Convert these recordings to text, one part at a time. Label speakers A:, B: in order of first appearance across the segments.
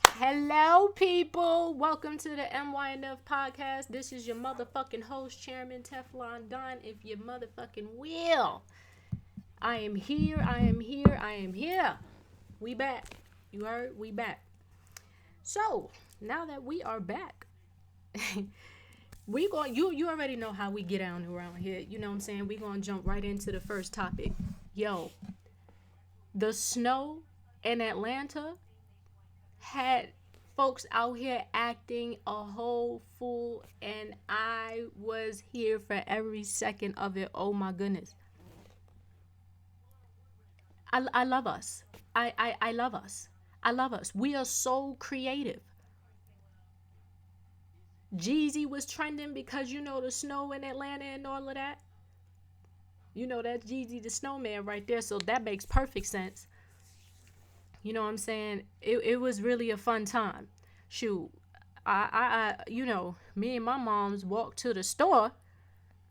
A: Hello, people. Welcome to the Mynf podcast. This is your motherfucking host, Chairman Teflon Don. If you motherfucking will, I am here. I am here. I am here. We back. You heard? We back. So now that we are back, we going. You already know how we get down around here. You know what I'm saying? We gonna jump right into the first topic. Yo, the snow in Atlanta had folks out here acting a whole fool, and I was here for every second of it. Oh my goodness. I love us. I love us. I love us. We are so creative. Jeezy was trending because you know the snow in Atlanta and all of that. You know that's Jeezy the snowman right there, so that makes perfect sense. You know what I'm saying? It was really a fun time. Shoot, me and my moms walked to the store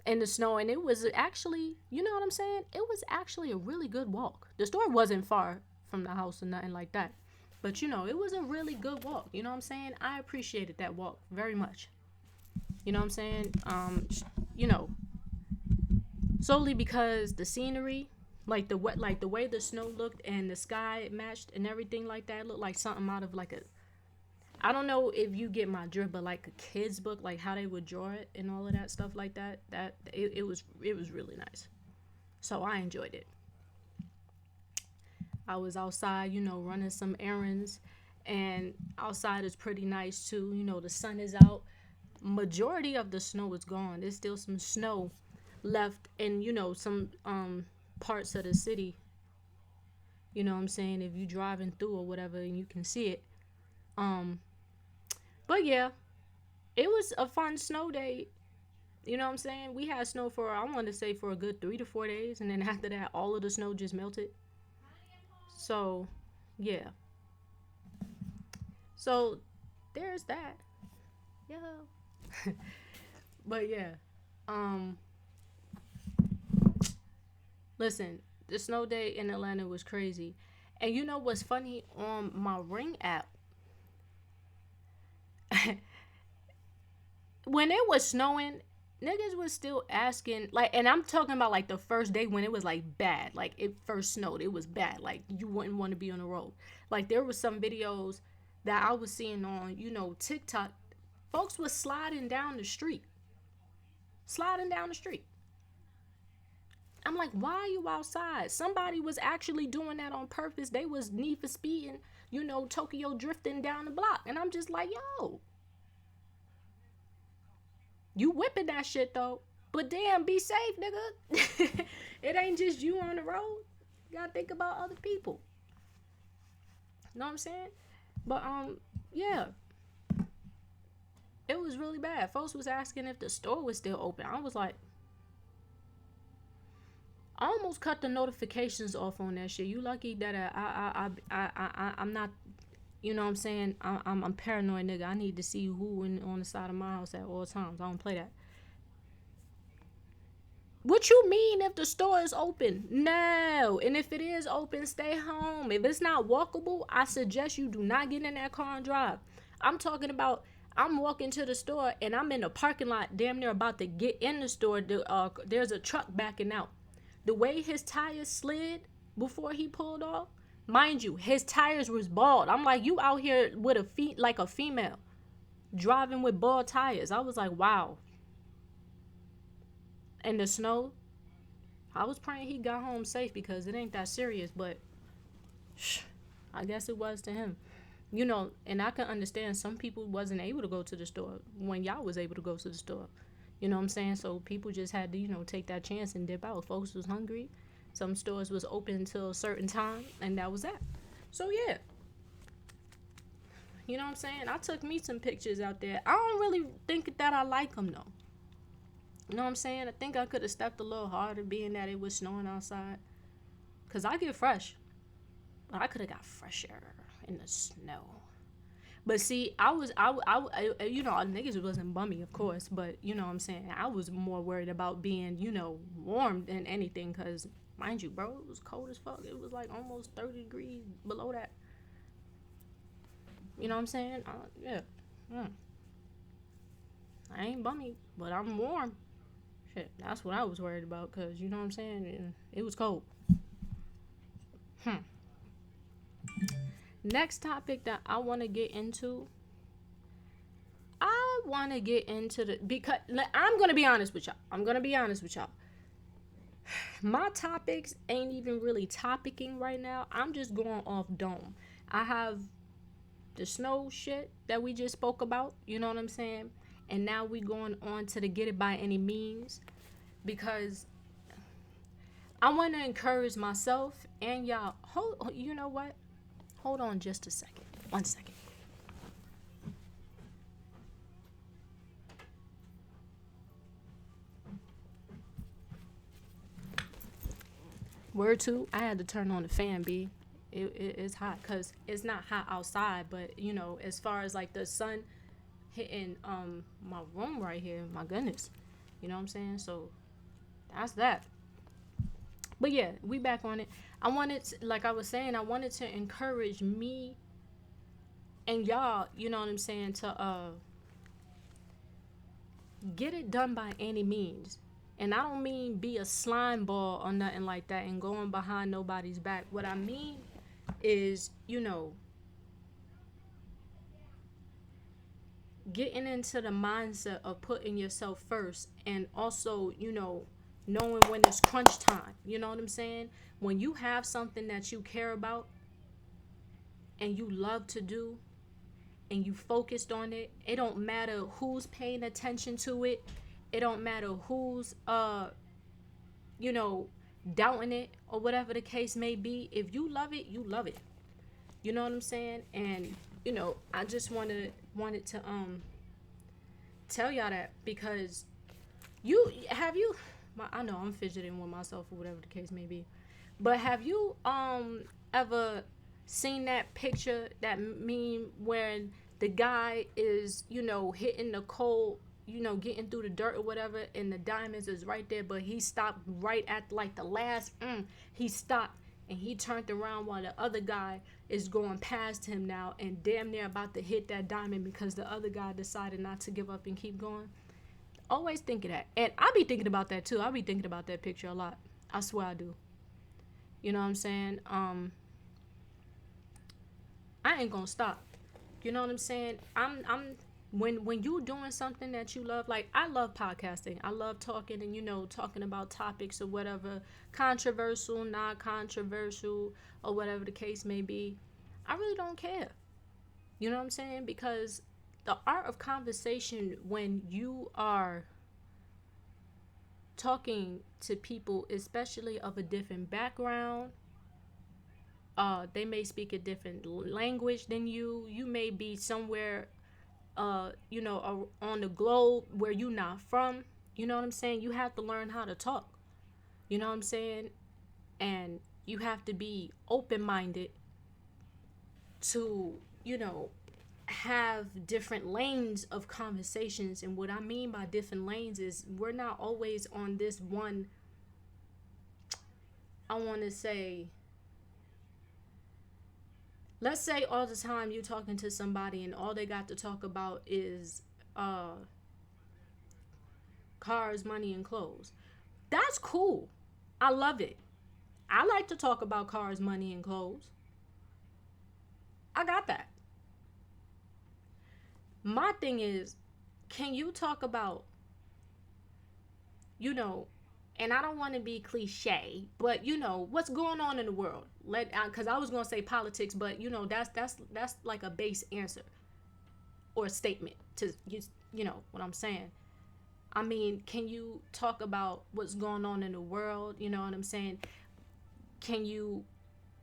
A: in the snow, and it was actually, you know what I'm saying? It was actually a really good walk. The store wasn't far from the house or nothing like that. But, it was a really good walk. You know what I'm saying? I appreciated that walk very much. You know what I'm saying? You know, solely because the scenery, like the way the snow looked and the sky matched and everything like that, looked like something out of like a, I don't know if you get my drift, but like a kid's book, like how they would draw it and all of that stuff like that. It was really nice. So I enjoyed it. I was outside, running some errands, and outside is pretty nice too. The sun is out. Majority of the snow is gone. There's still some snow left in, some parts of the city. You know what I'm saying? If you driving through or whatever and you can see it. Um but yeah, it was a fun snow day. You know what I'm saying? We had snow for, I want to say, for a good 3 to 4 days, and then after that all of the snow just melted. So yeah. So there's that. Yeah. But yeah. Um Listen, the snow day in Atlanta was crazy. And you know what's funny? On my Ring app, when it was snowing, niggas was still asking, like, and I'm talking about like the first day when it was like bad, like it first snowed, it was bad, like you wouldn't want to be on the road. Like there was some videos that I was seeing on, TikTok. Folks was sliding down the street. I'm like, why are you outside? Somebody was actually doing that on purpose. They was need for speeding, Tokyo drifting down the block, and I'm just like, yo, you whipping that shit though. But damn, be safe, nigga. It ain't just you on the road. You gotta think about other people. You know what I'm saying? But yeah, it was really bad. Folks was asking if the store was still open. I was like, I almost cut the notifications off on that shit. You lucky that I'm not. You know what I'm saying? I'm paranoid, nigga. I need to see who on the side of my house at all times. I don't play that. What you mean if the store is open? No. And if it is open, stay home. If it's not walkable, I suggest you do not get in that car and drive. I'm talking about, I'm walking to the store and I'm in the parking lot, damn near about to get in the store. There's a truck backing out. The way his tires slid before he pulled off, mind you, his tires was bald. I'm like, you out here with a feet like a female driving with bald tires. I was like, wow. And the snow, I was praying he got home safe because it ain't that serious, but I guess it was to him. And I can understand some people wasn't able to go to the store when y'all was able to go to the store. You know what I'm saying? So people just had to, take that chance and dip out. Folks was hungry. Some stores was open until a certain time, and that was that. So yeah, you know what I'm saying? I took me some pictures out there. I don't really think that I like them though. You know what I'm saying? I think I could have stepped a little harder, being that it was snowing outside. Cause I get fresh, but I could have got fresher in the snow. But see, niggas wasn't bummy, of course, but you know what I'm saying? I was more worried about being, warm than anything, because Mind you, bro, it was cold as fuck. It was like almost 30 degrees below that. You know what I'm saying? Yeah. Mm. I ain't bummy, but I'm warm. Shit, that's what I was worried about because, you know what I'm saying? It was cold. Hmm. Next topic that I want to get into, I want to get into because I'm going to be honest with y'all. I'm going to be honest with y'all. My topics ain't even really topicing right now. I'm just going off dome. I have the snow shit that we just spoke about. You know what I'm saying? And now we going on to the get it by any means because I want to encourage myself and y'all. You know what? Hold on just a second. 1 second. Word two, I had to turn on the fan, B. It's hot because it's not hot outside, but you know, as far as like the sun hitting my room right here, my goodness, you know what I'm saying? So that's that. But yeah, we back on it. I wanted to, like I was saying, I wanted to encourage me and y'all, you know what I'm saying, to get it done by any means. And I don't mean be a slime ball or nothing like that and going behind nobody's back. What I mean is, you know, getting into the mindset of putting yourself first and also, you know, knowing when it's crunch time. You know what I'm saying? When you have something that you care about and you love to do and you focused on it, it don't matter who's paying attention to it. It don't matter who's you know, doubting it or whatever the case may be. If you love it, you love it. You know what I'm saying? And you know, I just wanted to tell y'all that because you I know I'm fidgeting with myself or whatever the case may be. But have you ever seen that picture, that meme when the guy is, you know, hitting the coal, you know, getting through the dirt or whatever, and the diamonds is right there, but he stopped right at like the last, he stopped and he turned around while the other guy is going past him now and damn near about to hit that diamond because the other guy decided not to give up and keep going. Always think of that. And I be thinking about that too. I be thinking about that picture a lot. I swear I do. You know what I'm saying? I ain't gonna stop. You know what I'm saying? I'm when you doing something that you love, like I love podcasting. I love talking and, you know, talking about topics or whatever, controversial, not controversial, or whatever the case may be. I really don't care. You know what I'm saying? Because the art of conversation, when you are talking to people, especially of a different background, they may speak a different language than you. You may be somewhere, you know, on the globe where you're not from. You know what I'm saying? You have to learn how to talk. You know what I'm saying? And you have to be open minded to, you know, have different lanes of conversations. And what I mean by different lanes is we're not always on this one, I want to say, let's say all the time you talking to somebody and all they got to talk about is cars, money, and clothes. That's cool. I love it. I like to talk about cars, money, and clothes. I got that. My thing is, can you talk about, you know, and I don't want to be cliche, but you know what's going on in the world. Because I was gonna say politics, but you know that's like a base answer or a statement to you. You know what I'm saying? I mean, can you talk about what's going on in the world? You know what I'm saying? Can you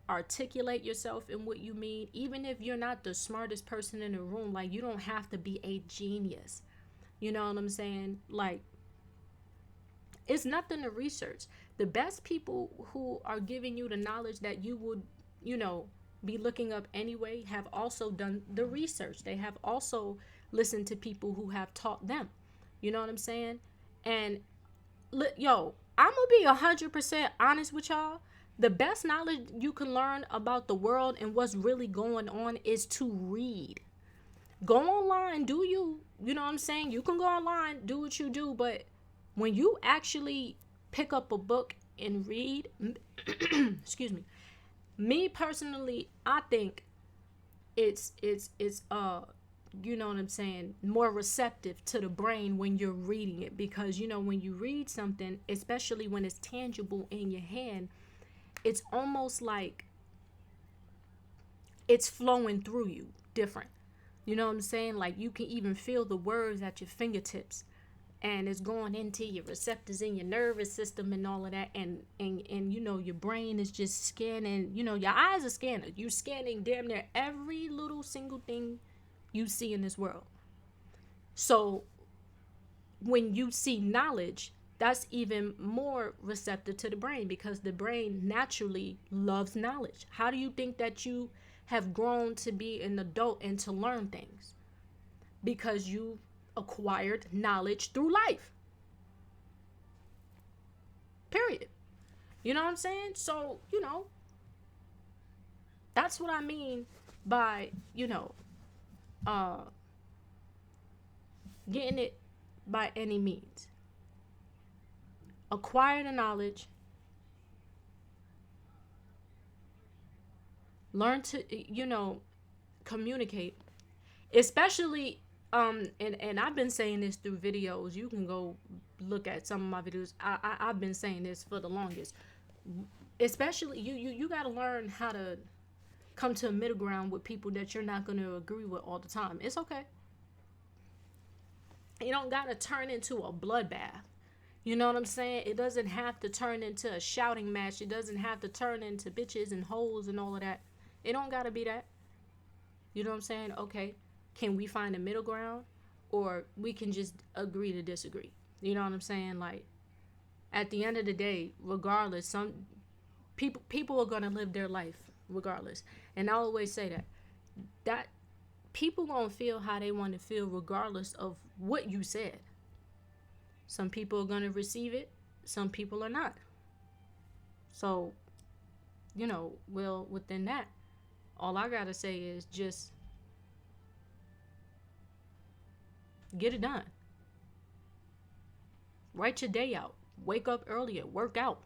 A: articulate yourself in what you mean, even if you're not the smartest person in the room? Like, you don't have to be a genius. You know what I'm saying? Like, it's nothing to research. The best people who are giving you the knowledge that you would, you know, be looking up anyway have also done the research. They have also listened to people who have taught them. You know what I'm saying? And yo, I'm gonna be 100% honest with y'all. The best knowledge you can learn about the world and what's really going on is to read. Go online, do you? You know what I'm saying? You can go online, do what you do, but when you actually pick up a book and read, excuse me personally, I think it's you know what I'm saying, more receptive to the brain when you're reading it, because you know when you read something, especially when it's tangible in your hand, it's almost like it's flowing through you different. You know what I'm saying? Like you can even feel the words at your fingertips, and it's going into your receptors in your nervous system and all of that, and you know your brain is just scanning. You know, your eyes are scanning. You scanning damn near every little single thing you see in this world. So when you see knowledge, that's even more receptive to the brain, because the brain naturally loves knowledge. How do you think that you have grown to be an adult and to learn things? Because you acquired knowledge through life. Period. You know what I'm saying? So, you know, that's what I mean by, you know, getting it by any means. Acquire the knowledge. Learn to, you know, communicate. Especially, and I've been saying this through videos. You can go look at some of my videos. I've been saying this for the longest. Especially, you got to learn how to come to a middle ground with people that you're not going to agree with all the time. It's okay. You don't got to turn into a bloodbath. You know what I'm saying? It doesn't have to turn into a shouting match. It doesn't have to turn into bitches and hoes and all of that. It don't got to be that. You know what I'm saying? Okay, can we find a middle ground? Or we can just agree to disagree. You know what I'm saying? Like, at the end of the day, regardless, some people are going to live their life regardless. And I always say that people going to feel how they want to feel regardless of what you said. Some people are going to receive it, some people are not. So, you know, well, within that, all I got to say is just get it done. Write your day out. Wake up earlier. Work out.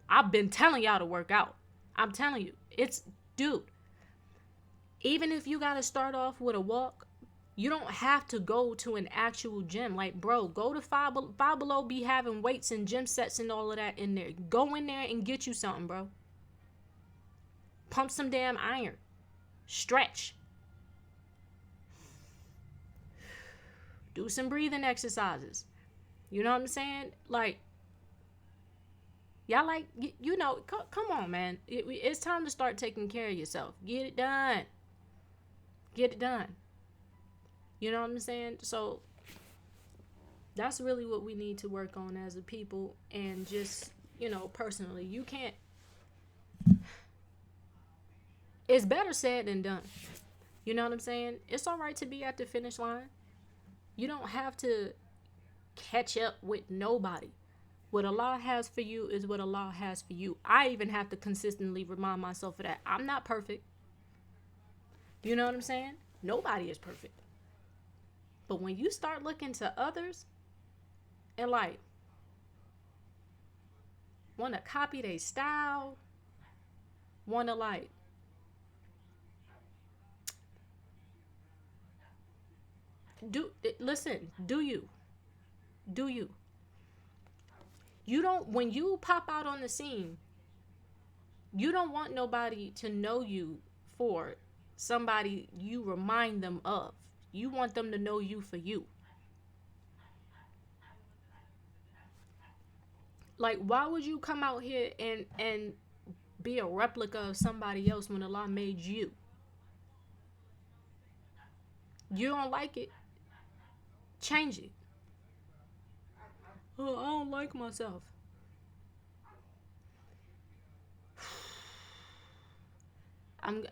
A: I've been telling y'all to work out. I'm telling you. Dude, even if you got to start off with a walk, you don't have to go to an actual gym. Like, bro, go to Five Below, be having weights and gym sets and all of that in there. Go in there and get you something, bro. Pump some damn iron. Stretch. Do some breathing exercises. You know what I'm saying? Like, y'all like, you know, come on, man. It's time to start taking care of yourself. Get it done. Get it done. You know what I'm saying? So that's really what we need to work on as a people. And just, you know, personally, you can't, it's better said than done. You know what I'm saying? It's all right to be at the finish line. You don't have to catch up with nobody. What Allah has for you is what Allah has for you. I even have to consistently remind myself of that. I'm not perfect. You know what I'm saying? Nobody is perfect. But when you start looking to others and like want to copy their style, want to like do you you don't, when you pop out on the scene, you don't want nobody to know you for somebody you remind them of. You want them to know you for you. Like, why would you come out here and be a replica of somebody else when Allah made you? You don't like it, change it. Oh, I don't like myself. I'm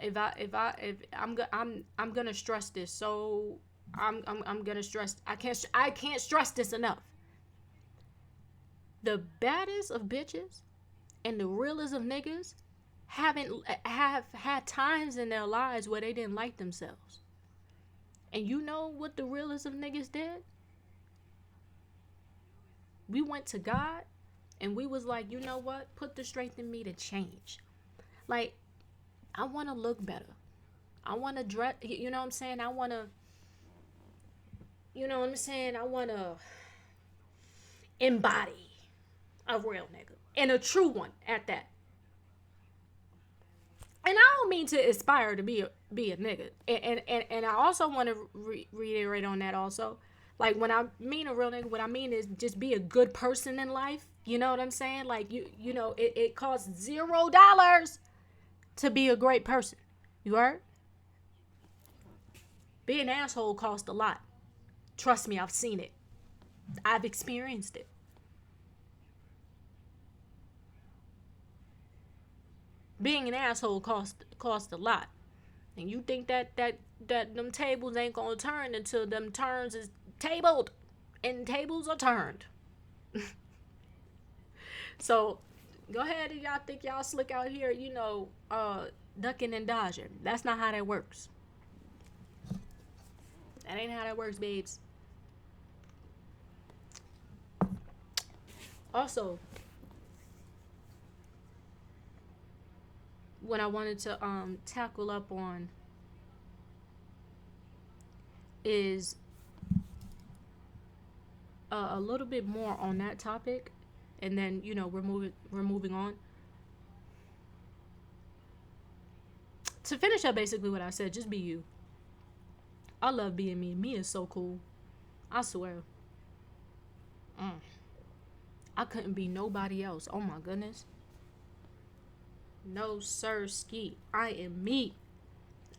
A: gonna stress this. So I'm gonna stress. I can't stress this enough. The baddest of bitches and the realest of niggas have had times in their lives where they didn't like themselves. And you know what the realest of niggas did? We went to God and we was like, you know what? Put the strength in me to change. Like, I want to look better. I want to dress, you know what I'm saying? I want to, you know what I'm saying? I want to embody a real nigga. And a true one at that. And I don't mean to aspire to be a nigga. And I also want to reiterate on that also. Like, when I mean a real nigga, what I mean is just be a good person in life. You know what I'm saying? Like, you know, it costs $0 to be a great person. You heard? Being an asshole costs a lot. Trust me, I've seen it. I've experienced it. Being an asshole cost a lot. And you think that them tables ain't gonna turn until them turns is tabled and tables are turned. So go ahead and y'all think y'all slick out here, you know, ducking and dodging. That's not how that works. That ain't how that works, babes. Also, what I wanted to tackle up on is a little bit more on that topic, and then, you know, we're moving on to finish up basically what I said. Just be you. I love being me. Me is so cool. I swear. I couldn't be nobody else. Oh my goodness. No sir ski. I am me.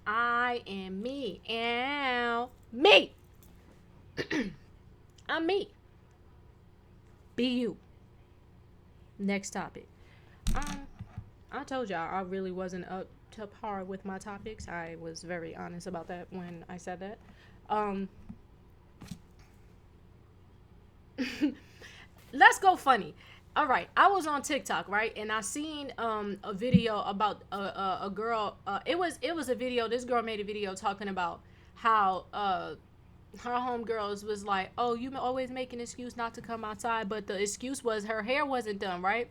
A: I am me. And me. I'm me. Be you. Next topic. I told y'all I really wasn't up to par with my topics. I was very honest about that when I said that. Let's go funny. All right, I was on TikTok, right, and I seen a video about a girl. It was a video. This girl made a video talking about how her homegirls was like, oh, you always make an excuse not to come outside, but the excuse was her hair wasn't done, right?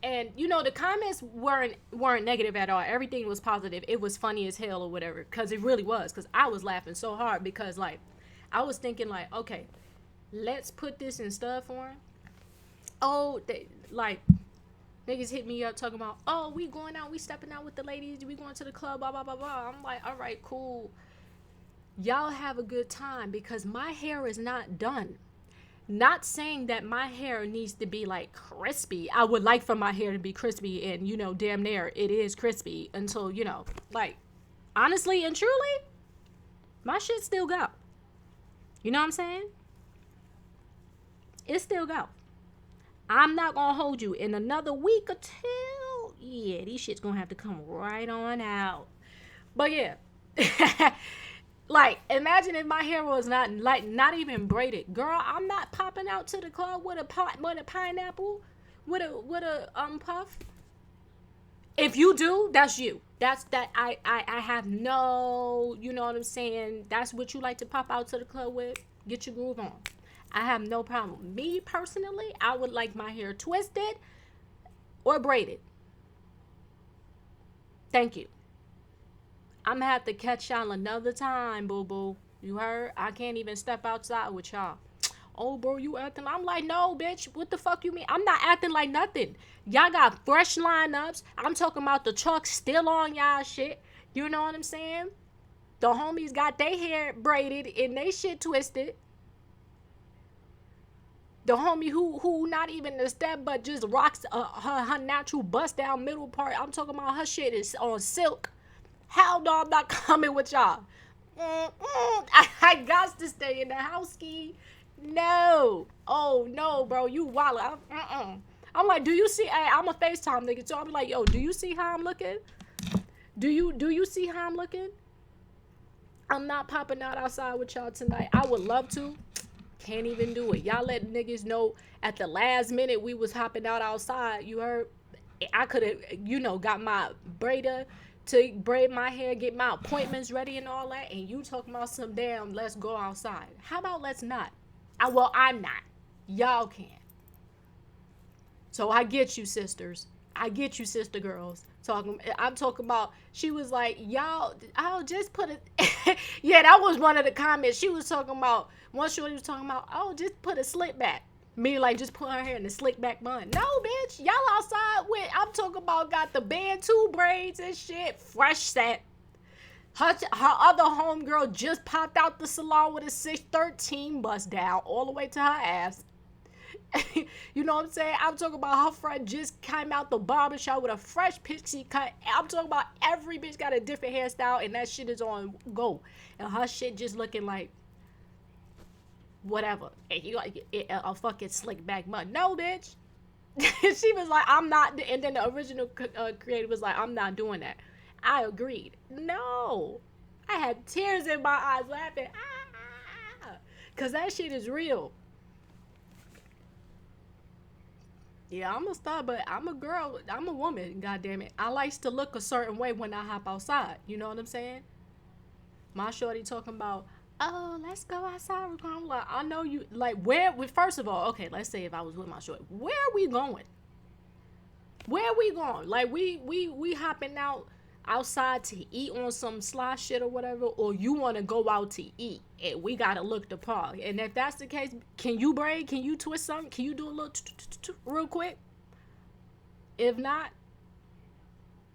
A: And, you know, the comments weren't negative at all. Everything was positive. It was funny as hell or whatever, because it really was, because I was laughing so hard because, like, I was thinking, like, okay, let's put this in stud form. Oh, niggas hit me up talking about, oh, we going out, we stepping out with the ladies, we going to the club, blah, blah, blah, blah. I'm like, all right, cool. Y'all have a good time, because my hair is not done. Not saying that my hair needs to be like crispy. I would like for my hair to be crispy, and, you know, damn near it is crispy until, you know, like, honestly and truly, my shit still go. You know what I'm saying? It still go. I'm not gonna hold you in another week or two. Yeah, these shit's gonna have to come right on out. But yeah. Like, imagine if my hair was not even braided. Girl, I'm not popping out to the club with a pineapple, with a puff. If you do, that's you. I have no, you know what I'm saying? That's what you like to pop out to the club with. Get your groove on. I have no problem. Me personally, I would like my hair twisted or braided. Thank you. I'm gonna have to catch y'all another time, boo-boo. You heard? I can't even step outside with y'all. Oh, bro, you acting. I'm like, no, bitch. What the fuck you mean? I'm not acting like nothing. Y'all got fresh lineups. I'm talking about the truck still on y'all shit. You know what I'm saying? The homies got their hair braided and they shit twisted. The homie who not even a step but just rocks her natural bust down middle part. I'm talking about her shit is on silk. Hell no, I'm not coming with y'all. I got to stay in the house, ski. No. Oh, no, bro. You wild. I'm like, do you see? Hey, I'm a FaceTime nigga. So I'm like, yo, do you see how I'm looking? Do you see how I'm looking? I'm not popping out outside with y'all tonight. I would love to. Can't even do it. Y'all let niggas know at the last minute we was hopping out outside. You heard? I could have, got my braider to braid my hair, get my appointments ready and all that, and you talking about some damn let's go outside. How about let's not? I'm not. Y'all can. So I get you, sisters. I get you, sister girls. I'm talking about. She was like, y'all. I'll just put it. Yeah, that was one of the comments. She was talking about. One shorty was talking about. Oh, just put a slick back. Me like just put her hair in the slick back bun. No, bitch. Y'all outside with. I'm talking about got the Bantu braids and shit. Fresh set. Her other homegirl just popped out the salon with a 613 bust down all the way to her ass. You know what I'm saying? I'm talking about her friend just came out the barbershop with a fresh pixie cut. I'm talking about every bitch got a different hairstyle and that shit is on go. And her shit just looking like whatever. And you like a fucking slick back bun. No, bitch. She was like, I'm not. And then the original creator was like, I'm not doing that. I agreed. No. I had tears in my eyes laughing. Because that shit is real. Yeah, I'm a star, but I'm a girl. I'm a woman, goddammit. I likes to look a certain way when I hop outside. You know what I'm saying? My shorty talking about, oh, let's go outside. I'm like, I know you. Like, where? First of all, okay, let's say if I was with my shorty. Where are we going? Where are we going? Like, we hopping out outside to eat on some sly shit or whatever, or you want to go out to eat and we gotta look the part. And if that's the case, can you braid? Can you twist something? Can you do a little real quick? If not,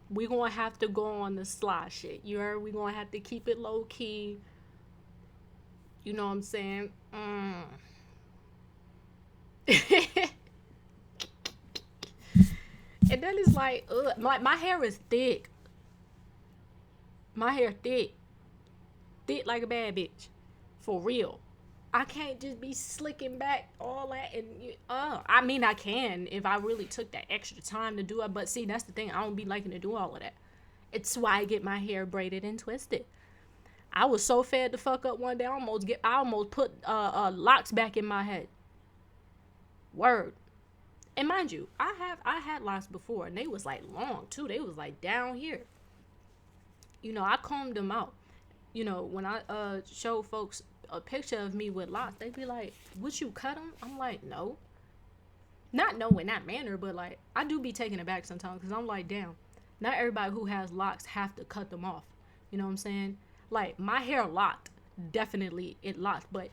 A: we gonna have to go on the sly shit. You heard? We gonna have to keep it low key. You know what I'm saying? And then it's like, my hair is thick. My hair thick like a bad bitch, for real. I can't just be slicking back all that and I mean I can if I really took that extra time to do it, but see that's the thing, I don't be liking to do all of that. It's why I get my hair braided and twisted. I was so fed the fuck up one day, I almost put locks back in my head. Word. And mind you, I had locks before and they was like long too. They was like down here. I combed them out. When I show folks a picture of me with locks, they be like, would you cut them? I'm like, no. Not no in that manner, but like, I do be taken aback sometimes because I'm like, damn, not everybody who has locks have to cut them off. You know what I'm saying? Like, my hair locked. Definitely it locked. But,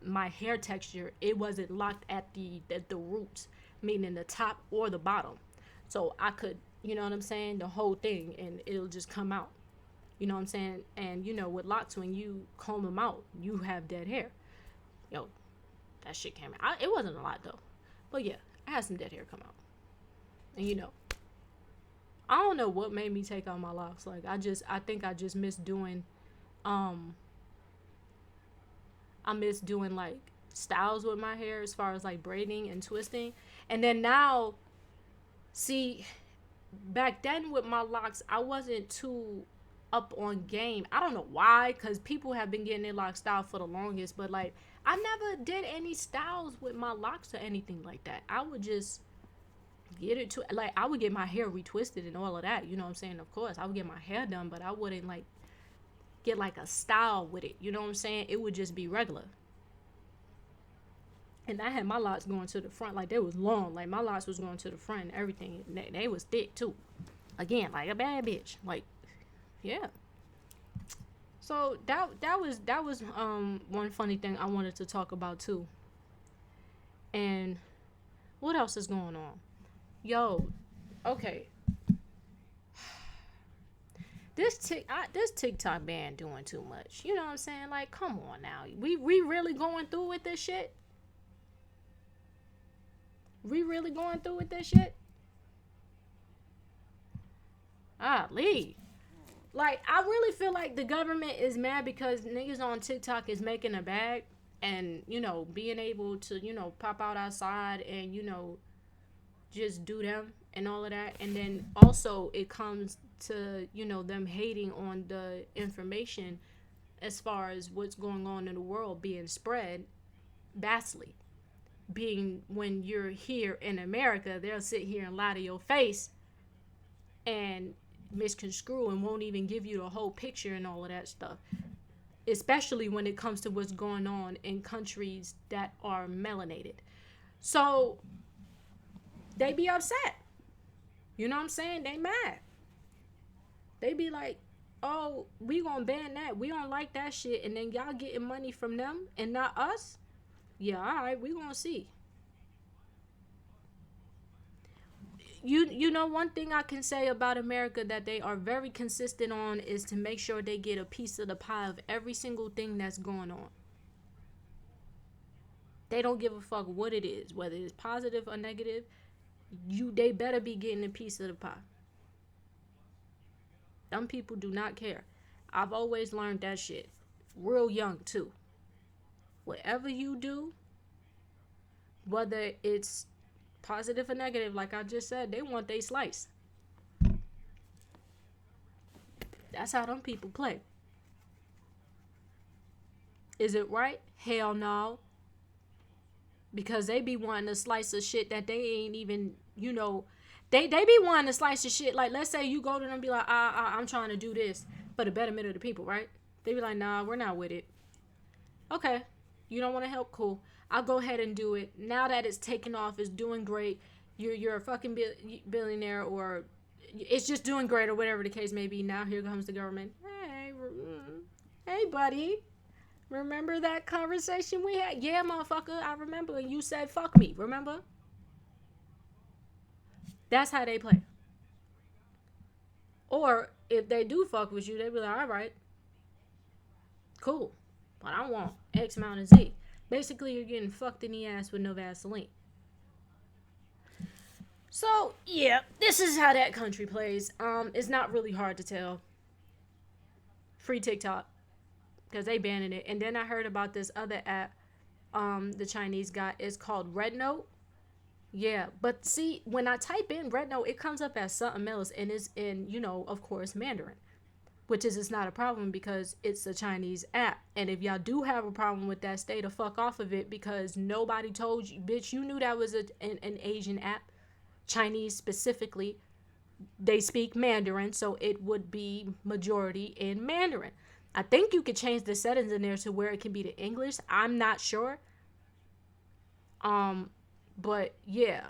A: my hair texture, it wasn't locked at the roots, meaning the top or the bottom. So I could, you know what I'm saying, the whole thing, and it'll just come out. You know what I'm saying? And, with locks, when you comb them out, you have dead hair. Yo, that shit came out. It wasn't a lot, though. But, yeah, I had some dead hair come out. And, I don't know what made me take out my locks. Like, I think I just miss doing, I miss doing, like, styles with my hair as far as, like, braiding and twisting. And then now, see, back then with my locks, I wasn't too up on game. I don't know why, because people have been getting their lock style for the longest, but like I never did any styles with my locks or anything like that. I would just get it to, like, I would get my hair retwisted and all of that, you know what I'm saying? Of course I would get my hair done, but I wouldn't like get like a style with it, you know what I'm saying? It would just be regular. And I had my locks going to the front, like they was long, like my locks was going to the front and everything. They was thick too, again, like a bad bitch, like, yeah. So that was one funny thing I wanted to talk about too. And what else is going on? Yo, okay. This TikTok band doing too much. You know what I'm saying? Like, come on now. We really going through with this shit? We really going through with this shit? Lee. Like, I really feel like the government is mad because niggas on TikTok is making a bag and, being able to, pop out outside and, just do them and all of that. And then also it comes to, them hating on the information as far as what's going on in the world being spread. vastly. Being when you're here in America, they'll sit here and lie to your face and misconstrue and won't even give you the whole picture and all of that stuff. Especially when it comes to what's going on in countries that are melanated. So they be upset. You know what I'm saying? They mad. They be like, oh, we gonna ban that. We don't like that shit. And then y'all getting money from them and not us? Yeah, all right, we gonna see. You know, one thing I can say about America that they are very consistent on is to make sure they get a piece of the pie of every single thing that's going on. They don't give a fuck what it is, whether it's positive or negative. They better be getting a piece of the pie. Some people do not care. I've always learned that shit real young too. Whatever you do, whether it's positive or negative, like I just said, they want they slice. That's how them people play. Is it right? Hell no. Because they be wanting to slice of shit that they ain't even, they be wanting to slice of shit. Like, let's say you go to them and be like, I'm trying to do this for the betterment of the people, right? They be like, nah, we're not with it. Okay, you don't want to help? Cool. I'll go ahead and do it. Now that it's taken off, it's doing great. You're a fucking billionaire, or it's just doing great, or whatever the case may be. Now here comes the government. Hey, buddy. Remember that conversation we had? Yeah, motherfucker, I remember. And you said, fuck me, remember? That's how they play. Or if they do fuck with you, they be like, all right, cool. But I want X amount of Z. Basically, you're getting fucked in the ass with no Vaseline. So, yeah, this is how that country plays. It's not really hard to tell. Free TikTok. Because they banned it. And then I heard about this other app the Chinese got. It's called Red Note. Yeah, but see, when I type in Red Note, it comes up as something else, and it's in, of course, Mandarin. Which is, it's not a problem because it's a Chinese app. And if y'all do have a problem with that, stay the fuck off of it, because nobody told you. Bitch, you knew that was an Asian app. Chinese specifically. They speak Mandarin, so it would be majority in Mandarin. I think you could change the settings in there to where it can be the English. I'm not sure. But yeah.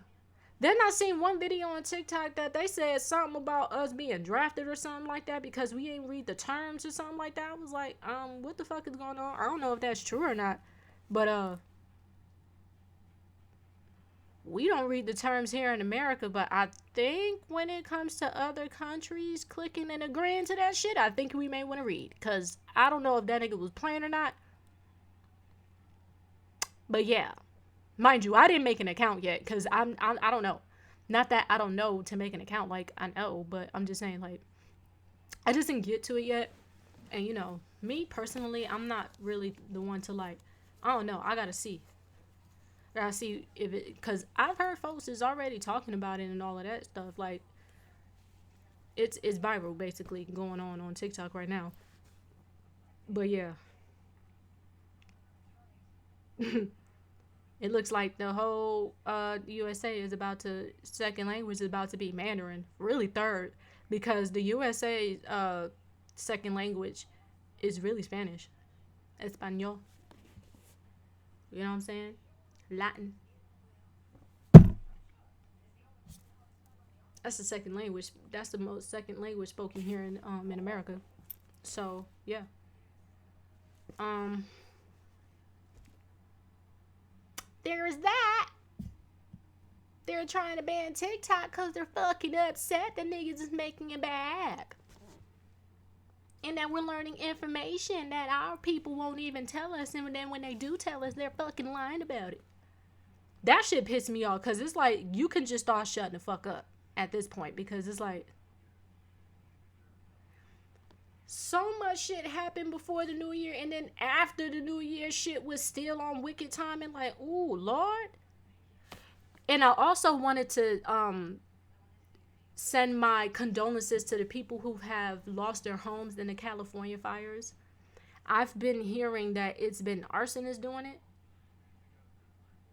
A: Then I seen one video on TikTok that they said something about us being drafted or something like that because we ain't read the terms or something like that. I was like, what the fuck is going on? I don't know if that's true or not. But we don't read the terms here in America, but I think when it comes to other countries clicking and agreeing to that shit, I think we may want to read. Because I don't know if that nigga was playing or not. But yeah. Mind you, I didn't make an account yet because I don't know. Not that I don't know to make an account. Like, I know, but I'm just saying, like, I just didn't get to it yet. And, me personally, I'm not really the one to, like, I don't know. I got to see. I see if it, because I've heard folks is already talking about it and all of that stuff. Like, it's viral basically going on TikTok right now. But yeah, it looks like the whole USA is about to, second language is about to be Mandarin, really third, because the USA second language is really Spanish, Espanol. You know what I'm saying? Latin. That's the second language. That's the most second language spoken here in America. So yeah. Um. There's that. They're trying to ban TikTok because they're fucking upset the niggas is making it back. And that we're learning information that our people won't even tell us. And then when they do tell us, they're fucking lying about it. That shit pissed me off because it's like you can just start shutting the fuck up at this point because it's like so much shit happened before the new year and then after the new year shit was still on wicked timing. Like, ooh, Lord. And I also wanted to send my condolences to the people who have lost their homes in the California fires. I've been hearing that it's been arsonists doing it.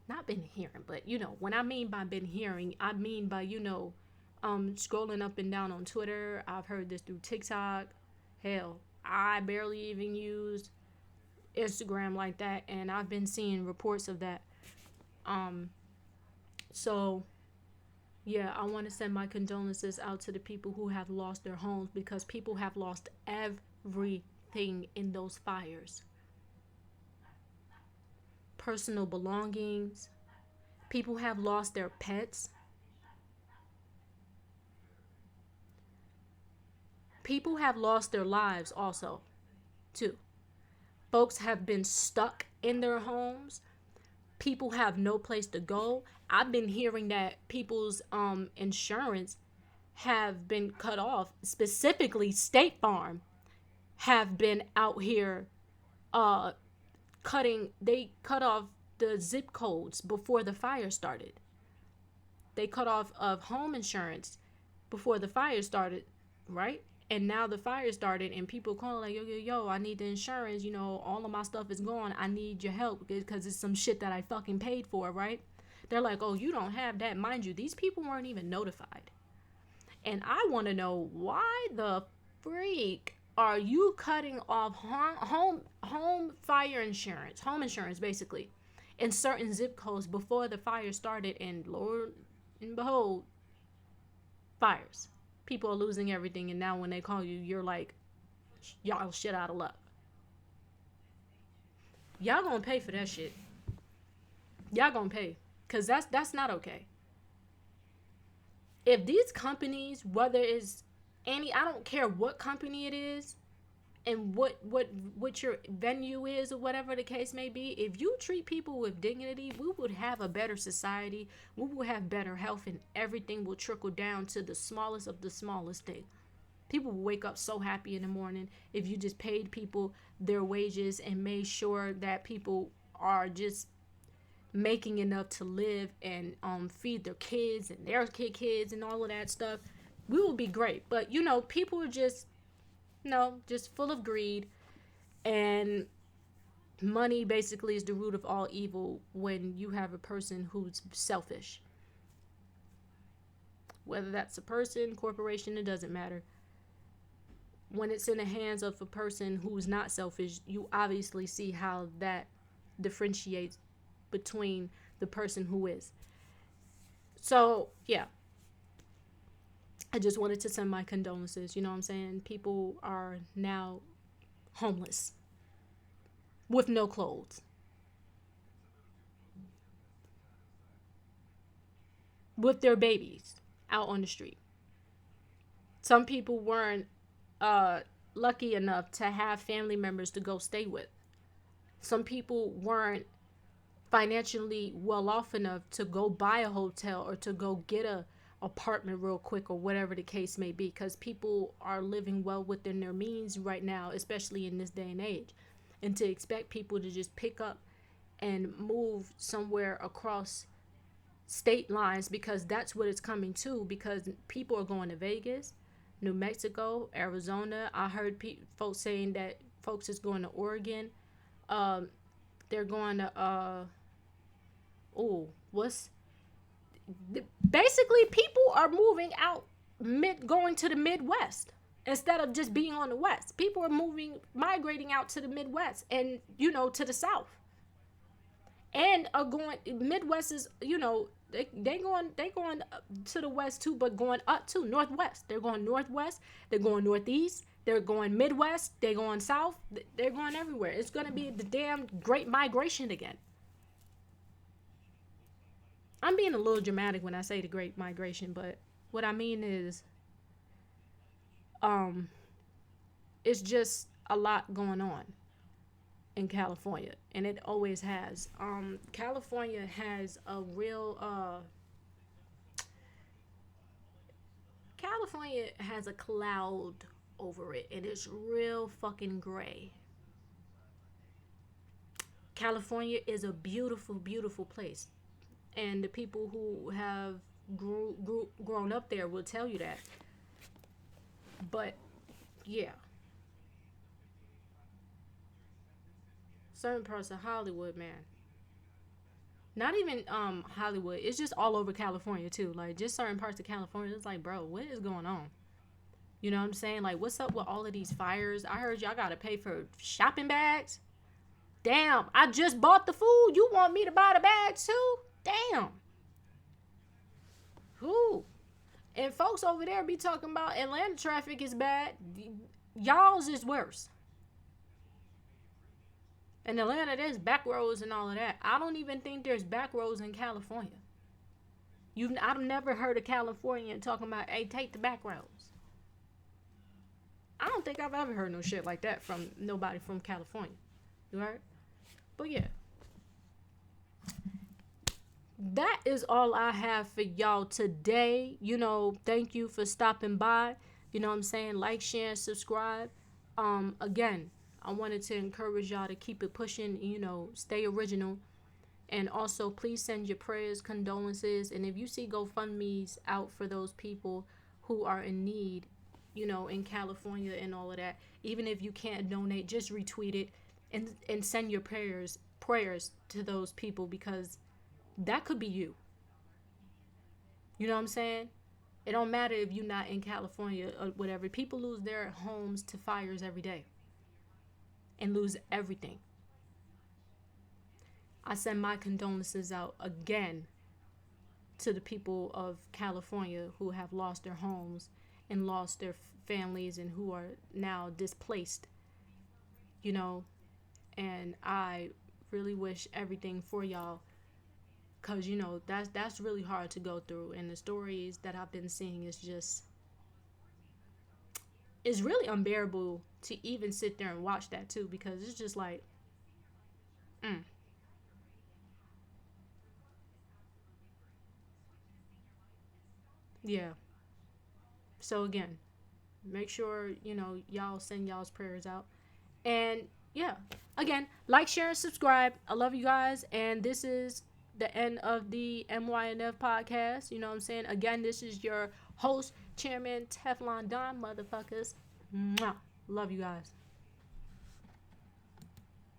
A: not been hearing, but when I mean by been hearing, I mean by, scrolling up and down on Twitter. I've heard this through TikTok. Hell, I barely even use Instagram like that, and I've been seeing reports of that. Um, so yeah, I want to send my condolences out to the people who have lost their homes, because people have lost everything in those fires. Personal belongings. People have lost their pets. People have lost their lives also, too. Folks have been stuck in their homes. People have no place to go. I've been hearing that people's insurance have been cut off. Specifically, State Farm have been out here uh they cut off the zip codes before the fire started. They cut off of home insurance before the fire started, right? And now the fire started, and people calling like, yo, I need the insurance. All of my stuff is gone. I need your help because it's some shit that I fucking paid for, right? They're like, oh, you don't have that. Mind you, these people weren't even notified. And I want to know, why the freak are you cutting off home fire insurance, home insurance basically, in certain zip codes before the fire started? And Lord and behold, fires. People are losing everything, and now when they call you, you're like, y'all shit out of luck. Y'all gonna pay for that shit. Y'all gonna pay, cause that's not okay. If these companies, whether it's I don't care what company it is, and what your venue is, or whatever the case may be, if you treat people with dignity, we would have a better society. We will have better health, and everything will trickle down to the smallest of the smallest thing. People will wake up so happy in the morning if you just paid people their wages and made sure that people are just making enough to live and feed their kids and their kids and all of that stuff. We will be great. But people are just just full of greed, and money basically is the root of all evil when you have a person who's selfish. Whether that's a person, corporation, it doesn't matter. When it's in the hands of a person who's not selfish, you obviously see how that differentiates between the person who is. So, yeah. I just wanted to send my condolences. You know what I'm saying? People are now homeless with no clothes, with their babies out on the street. Some people weren't lucky enough to have family members to go stay with. Some people weren't financially well off enough to go buy a hotel or to go get a apartment real quick, or whatever the case may be, because people are living well within their means right now, especially in this day and age. And to expect people to just pick up and move somewhere across state lines, because that's what it's coming to, because people are going to Vegas, New Mexico, Arizona. I heard folks saying that folks is going to Oregon. They're going to basically people are moving out, going to the Midwest instead of just being on the West. People are migrating out to the Midwest and to the South, and are going. Midwest is they going to the West too, but going up to Northwest. They're going Northwest. They're going Northeast. They're going Midwest. They're going South. They're going everywhere. It's gonna be the damn Great Migration again. I'm being a little dramatic when I say the Great Migration, but what I mean is, it's just a lot going on in California, and it always has. California has a real, California has a cloud over it, and it's real fucking gray. California is a beautiful, beautiful place. And the people who have grown up there will tell you that. But yeah, certain parts of Hollywood, man, Not even Hollywood. It's just all over California too. Like just certain parts of California. It's like, bro, what is going on? You know what I'm saying? Like, what's up with all of these fires? I heard y'all gotta pay for shopping bags. Damn, I just bought the food. You want me to buy the bags too? Damn. Who? And folks over there be talking about Atlanta traffic is bad. Y'all's is worse. In Atlanta, there's back roads and all of that. I don't even think there's back roads in California. I've never heard a Californian talking about, hey, take the back roads. I don't think I've ever heard no shit like that from nobody from California. Right? But yeah. That is all I have for y'all today. Thank you for stopping by. You know what I'm saying? Like, share, and subscribe. Again, I wanted to encourage y'all to keep it pushing, stay original. And also, please send your prayers, condolences. And if you see GoFundMe's out for those people who are in need, in California and all of that, even if you can't donate, just retweet it and send your prayers to those people, because that could be you. You know what I'm saying? It don't matter if you're not in California or whatever. People lose their homes to fires every day and lose everything. I send my condolences out again to the people of California who have lost their homes and lost their families and who are now displaced, and I really wish everything for y'all, because that's really hard to go through, and the stories that I've been seeing it's really unbearable to even sit there and watch that too, because it's just like yeah. So again, make sure y'all send y'all's prayers out. And yeah, again, like, share, and subscribe. I love you guys, and this is the end of the MYNF podcast. You know what I'm saying? Again, this is your host, Chairman Teflon Don, motherfuckers. Mwah. Love you guys.